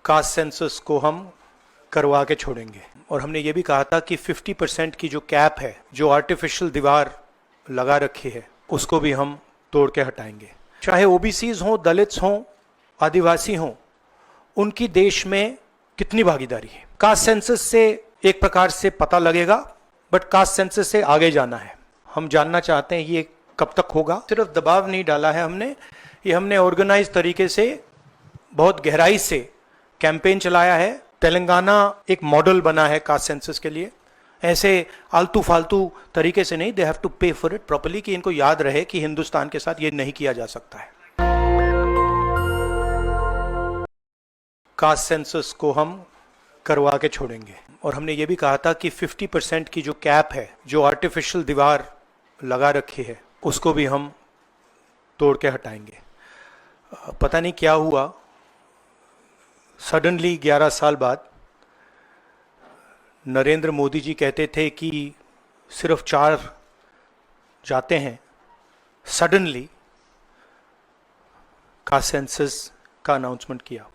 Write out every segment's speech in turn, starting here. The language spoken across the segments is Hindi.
कास्ट सेंसस को हम करवा के छोड़ेंगे। और हमने ये भी कहा था कि 50% की जो कैप है, जो आर्टिफिशियल दीवार लगा रखी है, उसको भी हम तोड़ के हटाएंगे। चाहे ओबीसीज हों, दलित्स हों, आदिवासी हों, उनकी देश में कितनी भागीदारी है। कास्ट सेंसस से एक प्रकार से पता लगेगा, बट कास्ट सेंसस से आगे जाना है। हम जानना चाहते हैं ये कब तक होगा। सिर्फ दबाव नहीं डाला है हमने, ये हमने ऑर्गेनाइज तरीके से बहुत गहराई से कैंपेन चलाया है। तेलंगाना एक मॉडल बना है कास्ट सेंसस के लिए। ऐसे आलतू फालतू तरीके से नहीं, दे हैव टू पे फॉर इट प्रॉपर्ली, कि इनको याद रहे कि हिंदुस्तान के साथ ये नहीं किया जा सकता है। कास्ट सेंसस को हम करवा के छोड़ेंगे। और हमने ये भी कहा था कि 50% की जो कैप है, जो आर्टिफिशियल दीवार लगा रखी है, उसको भी हम तोड़ के हटाएंगे। पता नहीं क्या हुआ, सडनली 11 साल बाद नरेंद्र मोदी जी कहते थे कि सिर्फ 4 जाते हैं, सडनली कास्ट सेंसस का अनाउंसमेंट किया।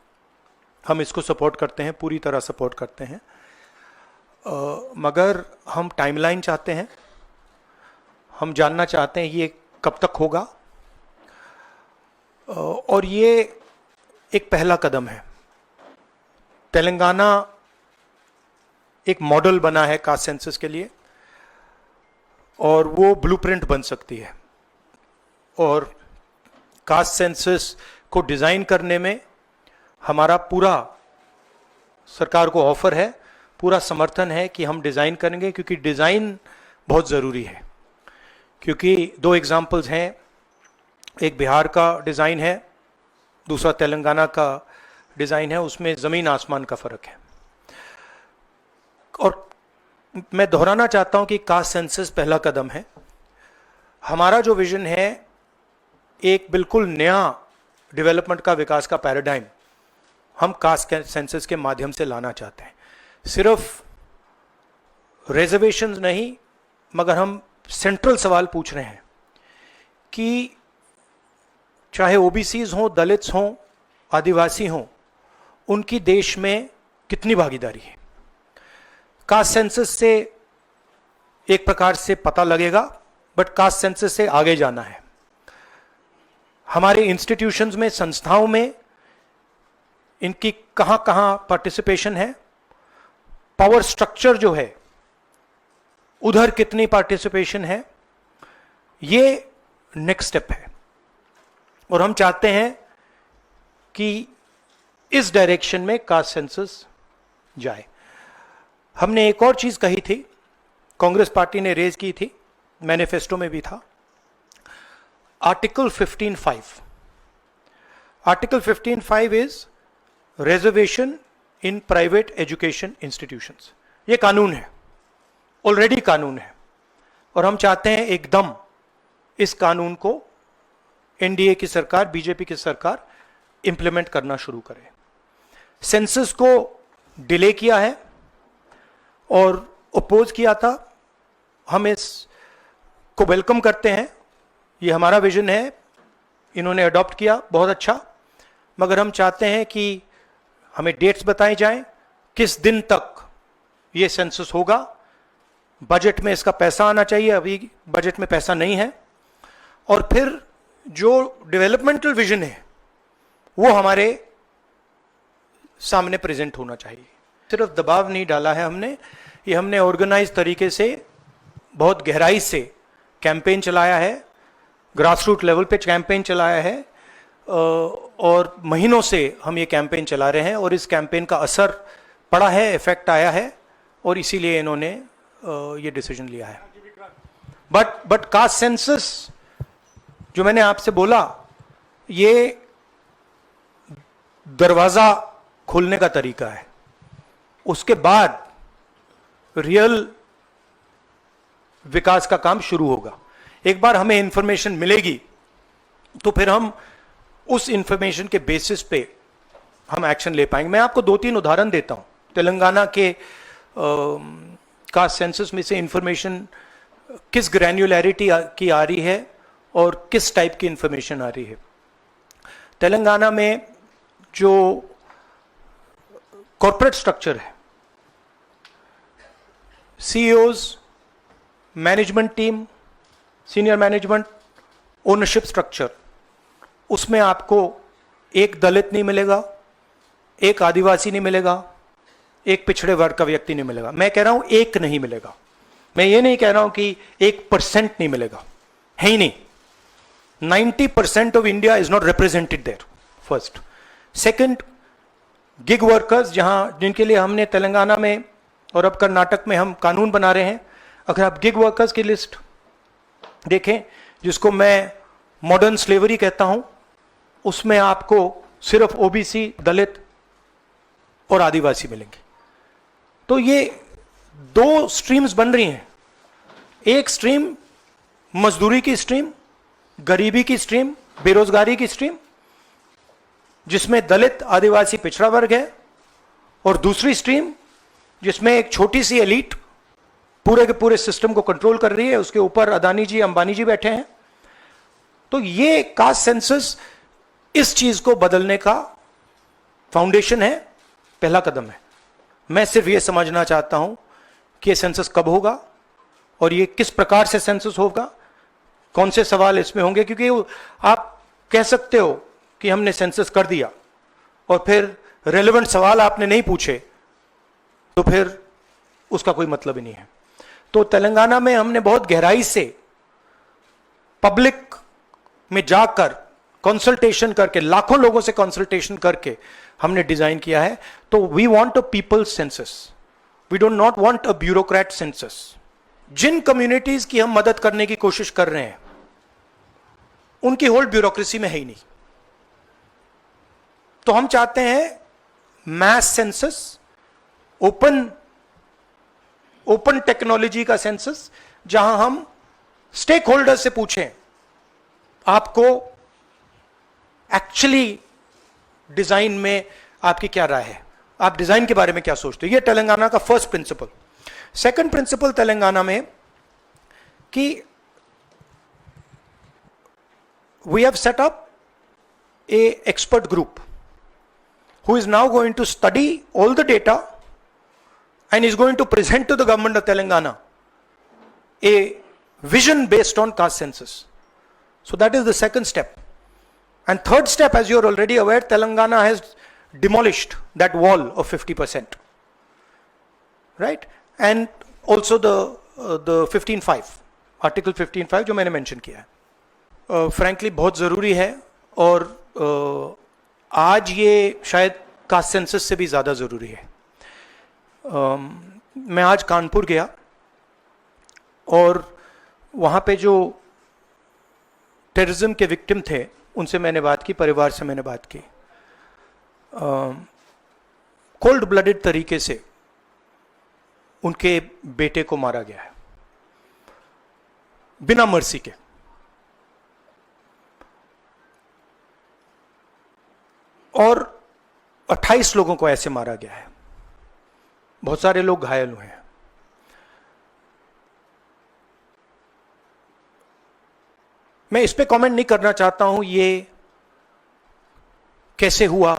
हम इसको सपोर्ट करते हैं, पूरी तरह सपोर्ट करते हैं, मगर हम टाइमलाइन चाहते हैं। हम जानना चाहते हैं ये कब तक होगा। और ये एक पहला कदम है। तेलंगाना एक मॉडल बना है कास्ट सेंसस के लिए, और वो ब्लूप्रिंट बन सकती है। और कास्ट सेंसस को डिज़ाइन करने में हमारा पूरा सरकार को ऑफर है, पूरा समर्थन है कि हम डिज़ाइन करेंगे, क्योंकि डिज़ाइन बहुत ज़रूरी है। क्योंकि 2 एग्जाम्पल्स हैं, एक बिहार का डिज़ाइन है, दूसरा तेलंगाना का डिज़ाइन है, उसमें ज़मीन आसमान का फ़र्क है। और मैं दोहराना चाहता हूं कि कास्ट सेंसस पहला कदम है। हमारा जो विजन है, एक बिल्कुल नया डेवलपमेंट का, विकास का पैराडाइम हम कास्ट सेंसस के माध्यम से लाना चाहते हैं। सिर्फ रिजर्वेशंस नहीं, मगर हम सेंट्रल सवाल पूछ रहे हैं कि चाहे ओबीसीज हों, दलित्स हों, आदिवासी हों, उनकी देश में कितनी भागीदारी है। कास्ट सेंसस से एक प्रकार से पता लगेगा, बट कास्ट सेंसस से आगे जाना है। हमारे इंस्टीट्यूशंस में, संस्थाओं में इनकी कहां कहां पार्टिसिपेशन है, पावर स्ट्रक्चर जो है उधर कितनी पार्टिसिपेशन है, ये नेक्स्ट स्टेप है। और हम चाहते हैं कि इस डायरेक्शन में कास्ट सेंसस जाए। हमने एक और चीज कही थी, कांग्रेस पार्टी ने रेज की थी, मैनिफेस्टो में भी था, article 15(5). Article 15(5) is reservation in private education institutions. ये कानून है, ऑलरेडी कानून है, और हम चाहते हैं एकदम इस कानून को एनडीए की सरकार, बीजेपी की सरकार इंप्लीमेंट करना शुरू करे। सेंसस को डिले किया है और अपोज किया था, हम इसको वेलकम करते हैं, ये हमारा विजन है, इन्होंने अडॉप्ट किया, बहुत अच्छा। मगर हम चाहते हैं कि हमें डेट्स बताई जाएं, किस दिन तक ये सेंसस होगा, बजट में इसका पैसा आना चाहिए, अभी बजट में पैसा नहीं है, और फिर जो डेवलपमेंटल विजन है वो हमारे सामने प्रेजेंट होना चाहिए। सिर्फ दबाव नहीं डाला है हमने, ये हमने ऑर्गेनाइज तरीके से बहुत गहराई से कैंपेन चलाया है, ग्रासरूट लेवल पे कैंपेन चलाया है, और महीनों से हम ये कैंपेन चला रहे हैं, और इस कैंपेन का असर पड़ा है, इफेक्ट आया है, और इसीलिए इन्होंने ये डिसीजन लिया है। बट कास्ट सेंसस जो मैंने आपसे बोला, ये दरवाजा खोलने का तरीका है, उसके बाद रियल विकास का काम शुरू होगा। एक बार हमें इंफॉर्मेशन मिलेगी तो फिर हम उस इंफॉर्मेशन के बेसिस पे हम एक्शन ले पाएंगे। मैं आपको 2-3 उदाहरण देता हूं। तेलंगाना के कास्ट सेंसस में से इंफॉर्मेशन किस ग्रैन्युलैरिटी की आ रही है और किस टाइप की इंफॉर्मेशन आ रही है। तेलंगाना में जो कॉर्पोरेट स्ट्रक्चर है, CEOs, management team, senior management, ownership structure, उसमें आपको एक दलित नहीं मिलेगा, एक आदिवासी नहीं मिलेगा, एक पिछड़े वर्ग का व्यक्ति नहीं मिलेगा। मैं कह रहा हूं एक नहीं मिलेगा, मैं ये नहीं कह रहा हूं कि 1% नहीं मिलेगा, है ही नहीं। 90% of India is not represented there, first. Second, gig workers, जहां जिनके लिए हमने तेलंगाना में और अब कर्नाटक में हम कानून बना रहे हैं, अगर आप गिग वर्कर्स की लिस्ट देखें, जिसको मैं मॉडर्न स्लेवरी कहता हूं, उसमें आपको सिर्फ ओबीसी, दलित और आदिवासी मिलेंगे। तो ये दो स्ट्रीम्स बन रही हैं, एक स्ट्रीम मजदूरी की स्ट्रीम, गरीबी की स्ट्रीम, बेरोजगारी की स्ट्रीम, जिसमें दलित, आदिवासी, पिछड़ा वर्ग है, और दूसरी स्ट्रीम जिसमें एक छोटी सी एलीट पूरे के पूरे सिस्टम को कंट्रोल कर रही है, उसके ऊपर अदानी जी, अंबानी जी बैठे हैं। तो ये कास्ट सेंसस इस चीज को बदलने का फाउंडेशन है, पहला कदम है। मैं सिर्फ ये समझना चाहता हूं कि ये सेंसस कब होगा और ये किस प्रकार से सेंसस होगा, कौन से सवाल इसमें होंगे, क्योंकि आप कह सकते हो कि हमने सेंसस कर दिया और फिर रेलेवेंट सवाल आपने नहीं पूछे, तो फिर उसका कोई मतलब ही नहीं है। तो तेलंगाना में हमने बहुत गहराई से पब्लिक में जाकर कंसल्टेशन करके, लाखों लोगों से कंसल्टेशन करके हमने डिजाइन किया है। तो we want a people's census, we don't not want a bureaucrat census. जिन कम्युनिटीज की हम मदद करने की कोशिश कर रहे हैं, उनकी होल्ड ब्यूरोक्रेसी में है ही नहीं। तो हम चाहते हैं मैस सेंसस, ओपन टेक्नोलॉजी का सेंसस, जहां हम स्टेक होल्डर से पूछें आपको एक्चुअली डिजाइन में आपकी क्या राय है, आप डिजाइन के बारे में क्या सोचते हो। ये तेलंगाना का first principle. Second principle Telangana में कि we have set up a expert group who is now going to study all the data and is going to present to the government of Telangana a vision based on caste census. So that is the second step. And third step, as you are already aware, Telangana has demolished that wall of 50%, right? And also the 15.5, article 15.5 जो मैंने mention किया है, frankly बहुत ज़रूरी है, और आज ये शायद कास्ट सेंसस से भी ज़्यादा ज़रूरी है। मैं आज कानपुर गया और वहाँ पे जो टेररिज्म के विक्टिम थे उनसे मैंने बात की, परिवार से मैंने बात की। कोल्ड ब्लडेड तरीके से उनके बेटे को मारा गया है, बिना मर्सी के। और 28 लोगों को ऐसे मारा गया है, बहुत सारे लोग घायल हुए हैं। मैं इस पे कमेंट नहीं करना चाहता हूं ये कैसे हुआ,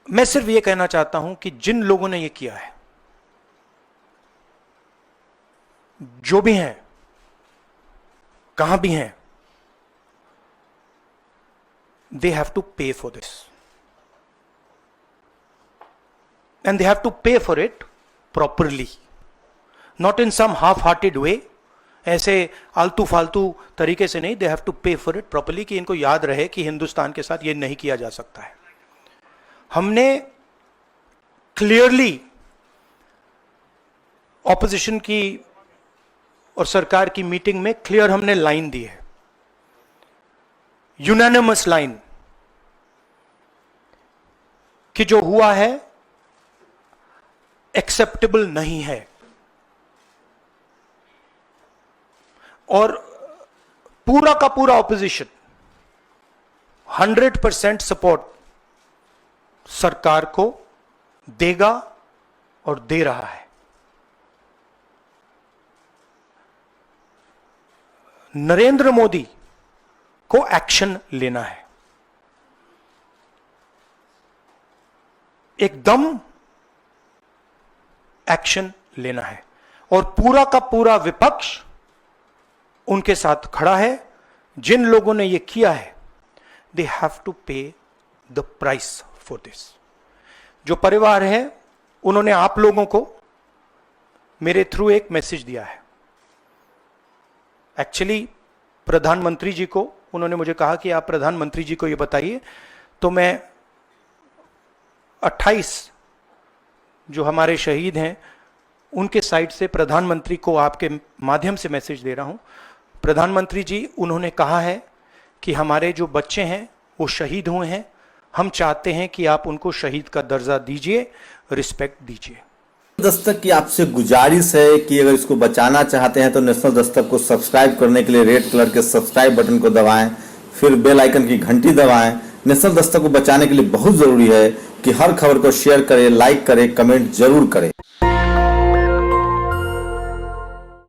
मैं सिर्फ ये कहना चाहता हूं कि जिन लोगों ने ये किया है, जो भी हैं, कहां भी हैं, they have to pay for this, and they have to pay for it properly, not in some half-hearted way, ऐसे आलतू फालतू तरीके से नहीं। they have to pay for it properly, कि इनको याद रहे कि हिंदुस्तान के साथ ये नहीं किया जा सकता है। हमने क्लियरली ऑपोजिशन की और सरकार की मीटिंग में क्लियर हमने लाइन दी है, यूनानिमस लाइन, कि जो हुआ है एक्सेप्टेबल नहीं है। और पूरा का पूरा ऑपोजिशन 100% सपोर्ट सरकार को देगा और दे रहा है। नरेंद्र मोदी को एक्शन लेना है। एकदम एक्शन लेना है और पूरा का पूरा विपक्ष उनके साथ खड़ा है। जिन लोगों ने यह किया है, दे हैव टू पे द प्राइस फॉर दिस। जो परिवार है, उन्होंने आप लोगों को मेरे थ्रू एक मैसेज दिया है। एक्चुअली प्रधानमंत्री जी को उन्होंने मुझे कहा कि आप प्रधानमंत्री जी को ये बताइए, तो मैं 28 जो हमारे शहीद हैं उनके साइड से प्रधानमंत्री को आपके माध्यम से मैसेज दे रहा हूं। प्रधानमंत्री जी, उन्होंने कहा है कि हमारे जो बच्चे हैं वो शहीद हुए हैं, हम चाहते हैं कि आप उनको शहीद का दर्जा दीजिए, रिस्पेक्ट दीजिए। दस्तक की आपसे गुजारिश है कि अगर इसको बचाना चाहते हैं तो नेशनल दस्तक को सब्सक्राइब करने के लिए रेड कलर के सब्सक्राइब बटन को दबाएं, फिर बेल आइकन की घंटी दबाएं। नेशनल दस्तक को बचाने के लिए बहुत जरूरी है कि हर खबर को शेयर करें, लाइक करें, कमेंट जरूर करें।